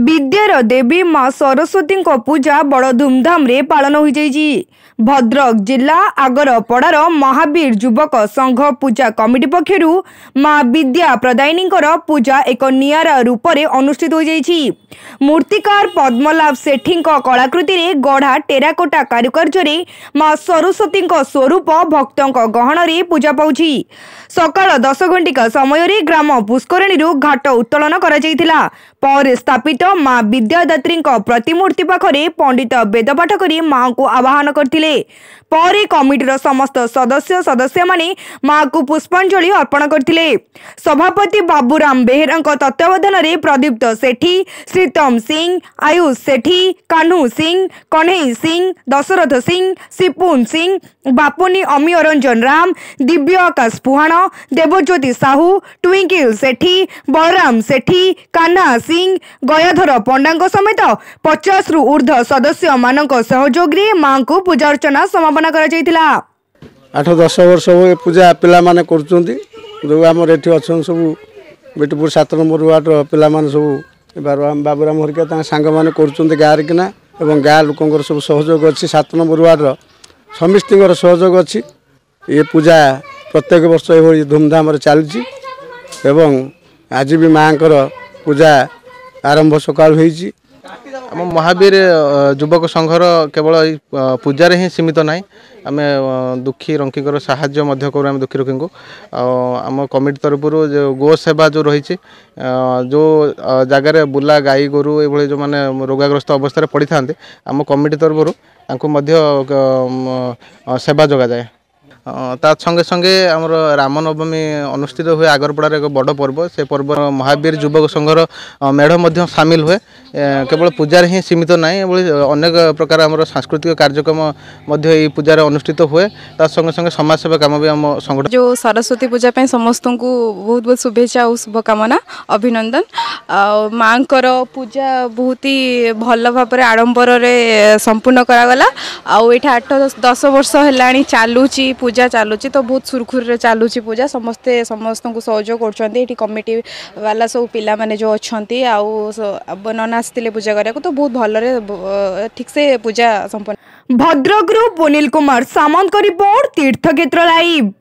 विद्यार देवी माँ सरस्वती पूजा बड़ धूमधाम रे पालन हो जाइछि। भद्रक जिला आगरपड़ार महावीर युवक संघ पूजा कमिटी पक्षरु माँ विद्या प्रदायिनी पूजा एक नियारा रूप से अनुष्ठित हो जाइछि। मूर्तिकार पद्मलाभ सेठी कलाकृति रे गढ़ा टेराकोटा कारुकार्य रे माँ सरस्वती स्वरूप भक्तों गहन रे पूजा पाउछि। सकाळ 10 घंटिका समय रे ग्राम पुष्करणी घाट उत्तोलन करा जायतिला। पर स्थापित माँ विद्यादात्री प्रतिमूर्ति पाखरे पंडित वेदपाठ करी माँ को आवाहन करथिले। पर कमिटीर समस्त सदस्य माने माँ को पुष्पांजलि अर्पण करथिले। सभापति बाबूराम बेहेरा तत्वावधान रे प्रदीप्त सेठी, श्रीतम सिंह, आयुष सेठी, कान्हू सिंह, कन्हई सिंह, दशरथ सिंह, सिपुन सिंह, बापुनी अमीय रंजन राम, दिव्य आकाश पुहाण, देवज्योति साहू, ट्विंकिल सेठी, बलराम सेठी, कान्हा सिंह, गयाधर पंडा समेत 50 रु ऊर्ध्व सदस्य मानक सहयोग रे मां को पूजा अर्चना समापन करा जायतिला। 8-10 वर्ष हो पूजा पिला माने करचोंती जो हमर एठी अछन सब बेटपुर 7 नंबर वार्ड पिला माने सब बाबूराम हरिका ता संग माने करचोंती गार किना एवं गाँ लोकंकर सब सहयोग अछि। 7 नंबर वार्ड समिस्तिंगर सहयोग अछि। ये पूजा प्रत्येक वर्ष एभली धूमधाम रे चलछि एवं आज भी मांकर पूजा आरंभ सकाल होईछि। आम महावीर युवक संघर केवल पूजार ही सीमित नाई, आम दुखी रंकीकर साहाय्य मध्य करूँ। आम दुखी रंकी को आम कमिटी तरफ जो गो सेवा जो रही जो जगार बुला गाई गोरु ये जो मैंने रोगाग्रस्त अवस्था पड़ी था आम कमिटी तरफ सेवा जगह जाए। ता संगे संगे आमर रामनवमी अनुष्ठित हुए आगरपड़ार एक बड़ पर्व। से पर्व महावीर युवक संघर मेढ़ मध्य सामिल हुए। केवल पूजार ही सीमित नाई, अनेक प्रकार आमर सांस्कृतिक कार्यक्रम मध्य पूजार अनुष्ठित हुए। ता संगे संगे समाज सेवा काम भी आम संगठन जो सरस्वती पूजा पे समस्त को बहुत बहुत शुभेच्छा और शुभकामना अभिनंदन। माँ पूजा बहुत ही भल भाव आडंबर संपूर्ण करागला। आउ ये 8-10 वर्ष है चलुची पूजा चलुची, तो बहुत सुरखुरी चलुची पूजा। समस्ते समस्त को सहयोग कर कमिटी वाला सब पिला माने जो अच्छा नन आसते पूजा करा तो बहुत भल ठीक से पूजा संपन्न। भद्रक पुनील कुमार सामंत रिपोर्ट तीर्थक्षेत्र लाइव।